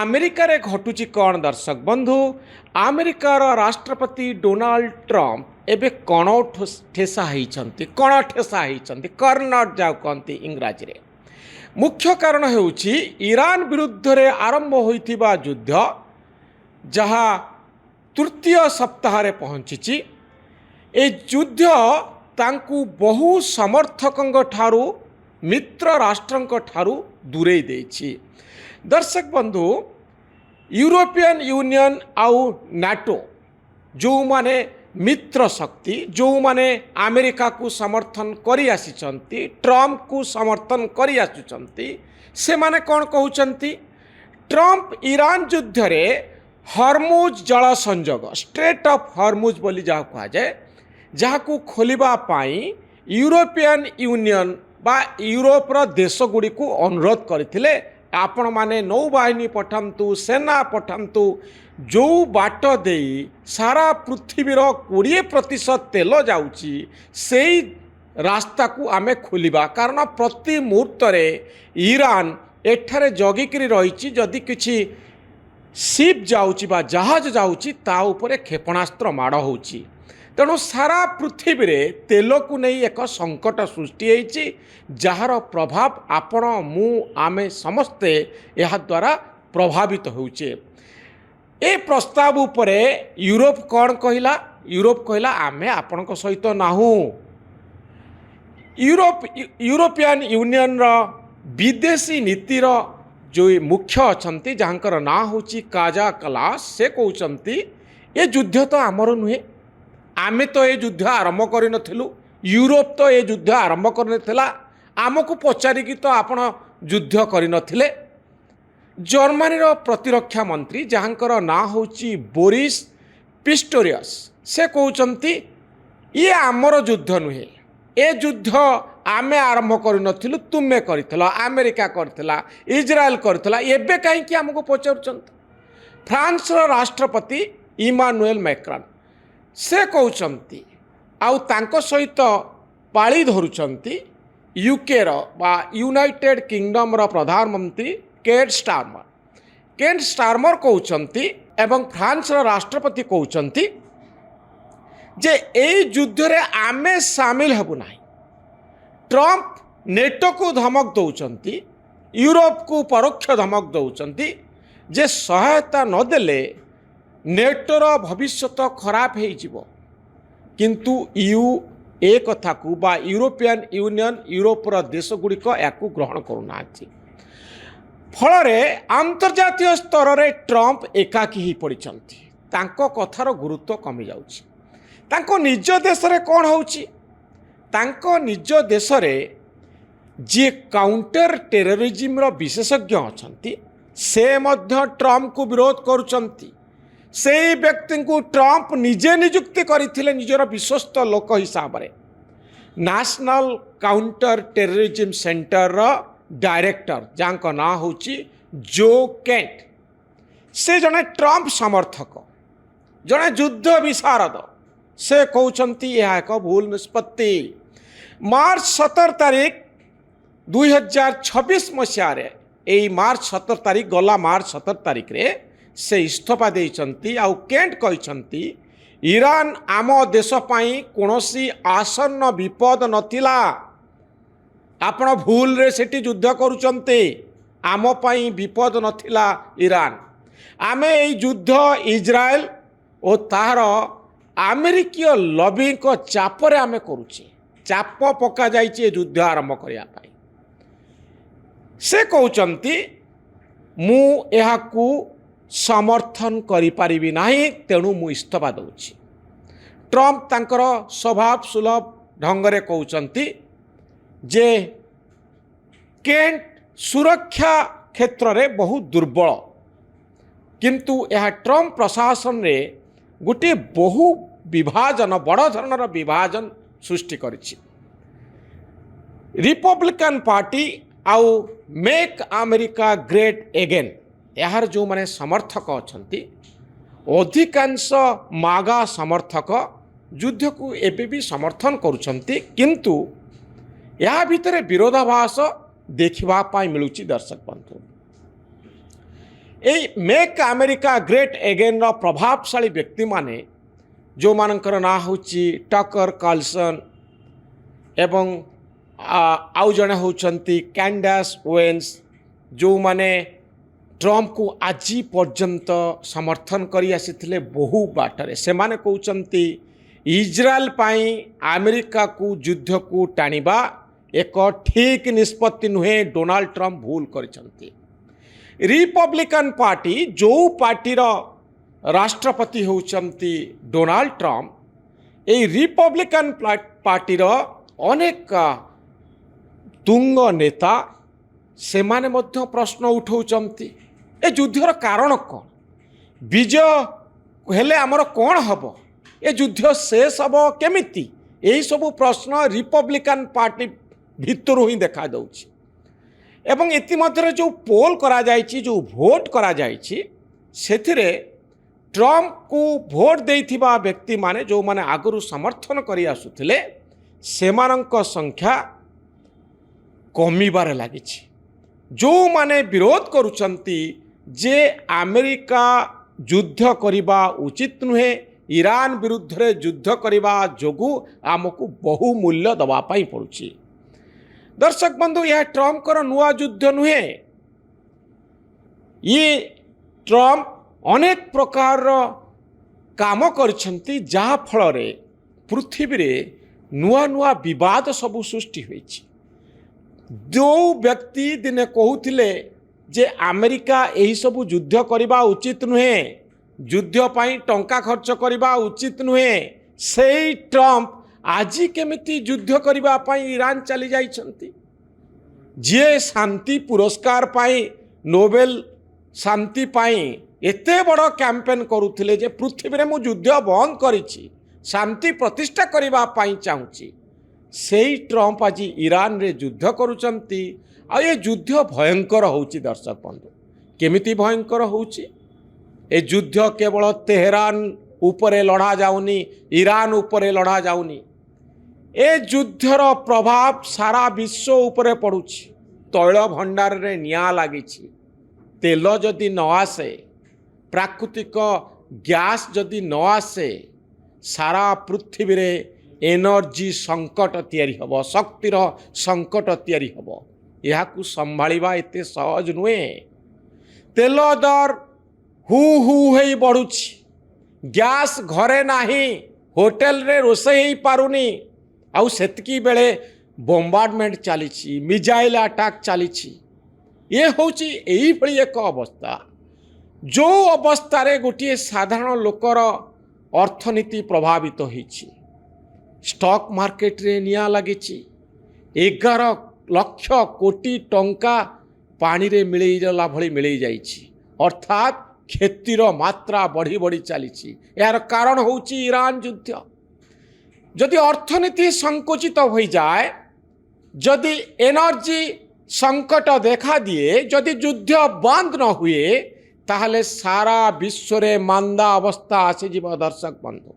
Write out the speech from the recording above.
ଆମେରିକାର ଘଟୁଛି କ'ଣ ଦର୍ଶକ ବନ୍ଧୁ? ଆମେରିକାର ରାଷ୍ଟ୍ରପତି ଡୋନାଲ୍ଡ ଟ୍ରମ୍ପ ଏବେ କ'ଣ ଠେସା ହେଇଛନ୍ତି, କର୍ଣ୍ଣର ଯାଉ କହନ୍ତି ଇଂରାଜୀରେ। ମୁଖ୍ୟ କାରଣ ହେଉଛି ଇରାନ ବିରୁଦ୍ଧରେ ଆରମ୍ଭ ହୋଇଥିବା ଯୁଦ୍ଧ, ଯାହା ତୃତୀୟ ସପ୍ତାହରେ ପହଞ୍ଚିଛି। ଏ ଯୁଦ୍ଧ ତାଙ୍କୁ ବହୁ ସମର୍ଥକଙ୍କ ଠାରୁ, ମିତ୍ର ରାଷ୍ଟ୍ରଙ୍କ ଠାରୁ ଦୂରେଇ ଦେଇଛି। ଦର୍ଶକ ବନ୍ଧୁ, ୟୁରୋପିଆନ୍ ୟୁନିୟନ ଆଉ ନାଟୋ ଯେଉଁମାନେ ମିତ୍ର ଶକ୍ତି, ଯେଉଁମାନେ ଆମେରିକାକୁ ସମର୍ଥନ କରି ଆସିଛନ୍ତି, ଟ୍ରମ୍ପକୁ ସମର୍ଥନ କରି ଆସୁଛନ୍ତି, ସେମାନେ କ'ଣ କହୁଛନ୍ତି? ଟ୍ରମ୍ପ ଇରାନ ଯୁଦ୍ଧରେ ହରମୁଜ ଜଳ ସଂଯୋଗ, ଷ୍ଟ୍ରେଟ୍ ଅଫ୍ ହରମୁଜ ବୋଲି ଯାହା କୁହାଯାଏ, ଯାହାକୁ ଖୋଲିବା ପାଇଁ ୟୁରୋପିଆନ୍ ୟୁନିୟନ ବା ୟୁରୋପର ଦେଶଗୁଡ଼ିକୁ ଅନୁରୋଧ କରିଥିଲେ, ଆପଣମାନେ ନୌବାହିନୀ ପଠାନ୍ତୁ, ସେନା ପଠାନ୍ତୁ, ଯେଉଁ ବାଟ ଦେଇ ସାରା ପୃଥିବୀର 20% ତେଲ ଯାଉଛି ସେଇ ରାସ୍ତାକୁ ଆମେ ଖୋଲିବା। କାରଣ ପ୍ରତି ମୁହୂର୍ତ୍ତରେ ଇରାନ ଏଠାରେ ଜଗିକିରି ରହିଛି, ଯଦି କିଛି ସିପ୍ ଯାଉଛି ବା ଜାହାଜ ଯାଉଛି ତା ଉପରେ କ୍ଷେପଣାସ୍ତ୍ର ମାଡ଼ ହେଉଛି। ତେଣୁ ସାରା ପୃଥିବୀରେ ତେଲକୁ ନେଇ ଏକ ସଙ୍କଟ ସୃଷ୍ଟି ହୋଇଛି, ଯାହାର ପ୍ରଭାବ ଆପଣ, ମୁଁ, ଆମେ ସମସ୍ତେ ଏହାଦ୍ୱାରା ପ୍ରଭାବିତ ହେଉଛେ। ଏ ପ୍ରସ୍ତାବ ଉପରେ ୟୁରୋପ କ'ଣ କହିଲା? ୟୁରୋପ କହିଲା ଆମେ ଆପଣଙ୍କ ସହିତ ନାହୁଁ। ୟୁରୋପିଆନ୍ ୟୁନିୟନର ବିଦେଶୀ ନୀତିର ଯେଉଁ ମୁଖ୍ୟ ଅଛନ୍ତି, ଯାହାଙ୍କର ନାଁ ହେଉଛି କାଜା କାଲାସ, ସେ କହୁଛନ୍ତି ଏ ଯୁଦ୍ଧ ତ ଆମର ନୁହେଁ, ଆମେ ତ ଏ ଯୁଦ୍ଧ ଆରମ୍ଭ କରିନଥିଲୁ, ୟୁରୋପ ତ ଏ ଯୁଦ୍ଧ ଆରମ୍ଭ କରିନଥିଲା, ଆମକୁ ପଚାରିକି ତ ଆପଣ ଯୁଦ୍ଧ କରିନଥିଲେ। ଜର୍ମାନୀର ପ୍ରତିରକ୍ଷା ମନ୍ତ୍ରୀ, ଯାହାଙ୍କର ନାଁ ହେଉଛି ବୋରିସ୍ ପିଷ୍ଟୋରିୟସ୍, ସେ କହୁଛନ୍ତି ଇଏ ଆମର ଯୁଦ୍ଧ ନୁହେଁ, ଏ ଯୁଦ୍ଧ ଆମେ ଆରମ୍ଭ କରିନଥିଲୁ, ତୁମେ କରିଥିଲ, ଆମେରିକା କରିଥିଲା, ଇସ୍ରାଏଲ କରିଥିଲା, ଏବେ କାହିଁକି ଆମକୁ ପଚାରୁଛନ୍ତି? ଫ୍ରାନ୍ସର ରାଷ୍ଟ୍ରପତି ଇମାନୁଏଲ ମ୍ୟାକ୍ରନ୍, ସେ କହୁଛନ୍ତି, ଆଉ ତାଙ୍କ ସହିତ ପାଳି ଧରୁଛନ୍ତି ୟୁକେର ବା ୟୁନାଇଟେଡ୍ କିଙ୍ଗଡମ୍ର ପ୍ରଧାନମନ୍ତ୍ରୀ କେର୍ ଷ୍ଟାରମର କହୁଛନ୍ତି ଏବଂ ଫ୍ରାନ୍ସର ରାଷ୍ଟ୍ରପତି କହୁଛନ୍ତି ଯେ ଏଇ ଯୁଦ୍ଧରେ ଆମେ ସାମିଲ ହେବୁ ନାହିଁ। ଟ୍ରମ୍ପ ନେଟୋକୁ ଧମକ ଦେଉଛନ୍ତି, ୟୁରୋପକୁ ପରୋକ୍ଷ ଧମକ ଦେଉଛନ୍ତି ଯେ ସହାୟତା ନଦେଲେ ନେଟୋର ଭବିଷ୍ୟତ ଖରାପ ହେଇଯିବ। କିନ୍ତୁ ଏ କଥାକୁ ବା ୟୁରୋପିଆନ୍ ୟୁନିୟନ, ୟୁରୋପର ଦେଶଗୁଡ଼ିକ ଏହାକୁ ଗ୍ରହଣ କରୁନାହାନ୍ତି। ଫଳରେ ଆନ୍ତର୍ଜାତୀୟ ସ୍ତରରେ ଟ୍ରମ୍ପ ଏକାକୀ ହୋଇପଡ଼ିଛନ୍ତି, ତାଙ୍କ କଥାର ଗୁରୁତ୍ୱ କମିଯାଉଛି। ତାଙ୍କ ନିଜ ଦେଶରେ କ'ଣ ହେଉଛି? ତାଙ୍କ ନିଜ ଦେଶରେ ଯିଏ କାଉଣ୍ଟର ଟେରରିଜିମର ବିଶେଷଜ୍ଞ ଅଛନ୍ତି, ସେ ମଧ୍ୟ ଟ୍ରମ୍ପକୁ ବିରୋଧ କରୁଛନ୍ତି। ସେହି ବ୍ୟକ୍ତିଙ୍କୁ ଟ୍ରମ୍ପ ନିଜେ ନିଯୁକ୍ତି କରିଥିଲେ ନିଜର ବିଶ୍ୱସ୍ତ ଲୋକ ହିସାବରେ। ନ୍ୟାସନାଲ କାଉଣ୍ଟର ଟେରରିଜିମ ସେଣ୍ଟରର ଡାଇରେକ୍ଟର, ଯାହାଙ୍କ ନାଁ ହେଉଛି ଜୋ କେଣ୍ଟ, ସେ ଜଣେ ଟ୍ରମ୍ପ ସମର୍ଥକ, ଜଣେ ଯୁଦ୍ଧ ବିଶାରଦ। ସେ କହୁଛନ୍ତି ଏହା ଏକ ଭୁଲ ନିଷ୍ପତ୍ତି। ମାର୍ଚ୍ଚ 17 ତାରିଖ 2026 ମସିହାରେ, ଏଇ ମାର୍ଚ୍ଚ 17 ତାରିଖ, ଗଲା ମାର୍ଚ୍ଚ 17 ତାରିଖରେ ସେ ଇସ୍ତଫା ଦେଇଛନ୍ତି। ଆଉ କେଣ୍ଟ କହିଛନ୍ତି ଇରାନ ଆମ ଦେଶ ପାଇଁ କୌଣସି ଆସନ୍ନ ବିପଦ ନଥିଲା, ଆପଣ ଭୁଲରେ ସେଠି ଯୁଦ୍ଧ କରୁଛନ୍ତି, ଆମ ପାଇଁ ବିପଦ ନଥିଲା ଇରାନ। ଆମେ ଏଇ ଯୁଦ୍ଧ ଇସ୍ରାଏଲ ଓ ତାହାର ଆମେରିକୀୟ ଲବିଙ୍କ ଚାପରେ ଆମେ କରୁଛେ, ଚାପ ପକାଯାଇଛି ଏ ଯୁଦ୍ଧ ଆରମ୍ଭ କରିବା ପାଇଁ। ସେ କହୁଛନ୍ତି ମୁଁ ଏହାକୁ ସମର୍ଥନ କରିପାରିବି ନାହିଁ, ତେଣୁ ମୁଁ ଇସ୍ତଫା ଦେଉଛି। ଟ୍ରମ୍ପ ତାଙ୍କର ସ୍ୱଭାବ ସୁଲଭ ଢଙ୍ଗରେ କହୁଛନ୍ତି ଯେ କେଣ୍ଟ ସୁରକ୍ଷା କ୍ଷେତ୍ରରେ ବହୁ ଦୁର୍ବଳ, କିନ୍ତୁ ଏହା ଟ୍ରମ୍ପ ପ୍ରଶାସନରେ ଗୋଟିଏ ବହୁ ବିଭାଜନ, ବଡ଼ ଧରଣର ବିଭାଜନ ସୃଷ୍ଟି କରିଛି। ରିପବ୍ଲିକାନ ପାର୍ଟି ଆଉ ମେକ୍ ଆମେରିକା ଗ୍ରେଟ୍ ଏଗେନ୍, ଏହାର ଯେଉଁମାନେ ସମର୍ଥକ ଅଛନ୍ତି, ଅଧିକାଂଶ ମାଗା ସମର୍ଥକ ଯୁଦ୍ଧକୁ ଏବେ ବି ସମର୍ଥନ କରୁଛନ୍ତି। କିନ୍ତୁ ଏହା ଭିତରେ ବିରୋଧାଭାସ देखा मिलूँ दर्शक बंधु। यही मेक अमेरिका ग्रेट एगेन प्रभावशाली व्यक्ति माने जो मानकर ना हूँ टकर कार्लसन एवं आउ जड़े होती कैंडास ओवेन्स जो माने ट्रंप को आज पर्यंत समर्थन करी आसी बहु बाटरे से माने कहते इज्राएल पाई अमेरिका को युद्ध को टाणिबा एक ठीक निष्पत्ति नुहे। डोनाल्ड ट्रंप भूल कर रिपब्लिकन पार्टी जो पार्टीर राष्ट्रपति होउचंती डोनाल्ड ट्रंप ये रिपब्लिकन पार्टीर अनेक तुंग नेता से माने मध्य प्रश्न उठाउचंती ए युद्धर कारण कौन विजय हेले आमर कौन हम ए युद्ध शेष हम केमिति यही सब प्रश्न रिपब्लिकन पार्टी भितर ही देखा दउछि। एवं इतिमध्य जो पोल करा जायछि जो भोट करा जायछि सेथिरे ट्रंप को भोट देइथिबा व्यक्ति माने जो माने आगुरु समर्थन करी आसुथिले सेमानंक संख्या कमिबार लागिछि। जो माने विरोध करुचंती जे अमेरिका युद्ध करिबा उचित नुहे ईरान विरुद्ध रे युद्ध करिबा जोगु आमको बहु मूल्य दबा पाई पड़ुछि। दर्शक बंधु यह ट्रंप कर नुआ युद्ध नुहे ये ट्रंप अनेक प्रकार काम करछंती जहा फल पृथ्वी रे नुआ नुआ विवाद सबु सृष्टि होइछि। जो व्यक्ति दिने कहूथिले जे अमेरिका यही सबु युद्ध करबा उचित नुहे युद्ध पाई टंका खर्च करबा उचित नुहे सेई ट्रंप आज केमिति युद्ध करबा पाई ईरान चली जाइछंती। जे शांति पुरस्कार पाई नोबेल शांति पाई एते बड़ कैंपेन करुथिले जे पृथ्वी रे मु युद्ध बंद करिछि शांति प्रतिष्ठा करबा पाई चाहूछि सेई ट्रंप आज ईरान रे युद्ध करुचंती। आ ये युद्ध भयंकर होउछि। दर्शक बंधु केमिति भयंकर होउछि ए युद्ध केवल तेहरान उपरे लड़ा जाउनी ईरान उपरे लड़ा जाउनी ए युद्धर प्रभाव सारा विश्व उपरे पड़ुछि। तैल भंडार रे निया लागिछि तेल जदि न आसे प्राकृतिक गैस जदि न आसे सारा पृथ्वी रे एनर्जी संकट तैयारी हबो शक्तिर संकट तैयारी हबो। यहाकू संभाळिबा एते सहज नुहे। तेल दर हु हु हेई बढ़ुछि गैस घरे नाही होटेल रे रोषेई हेई पारुनी आउ सेतकी बेले बॉम्बार्डमेंट चली मिजाइल अटैक चली ये हूँ यही एक अवस्था जो अवस्था गोटे साधारण लोकर अर्थनीति प्रभावित होइछि। स्टॉक मार्केट रे निया लगी 11 लाख कोटी टंका पानी रे मिलैला भली मिलै जाइछि अर्थात क्षतिर मात्रा बढ़ी बढ़ी चली। यार कारण होउछि ईरान युद्ध। जदि अर्थनीति संकुचित हो जाए जदि एनर्जी संकट देखा दिए जदि युद्ध बंद न हुए ताहले सारा विश्व रे मांदा अवस्था आसीजिब। दर्शक बंधु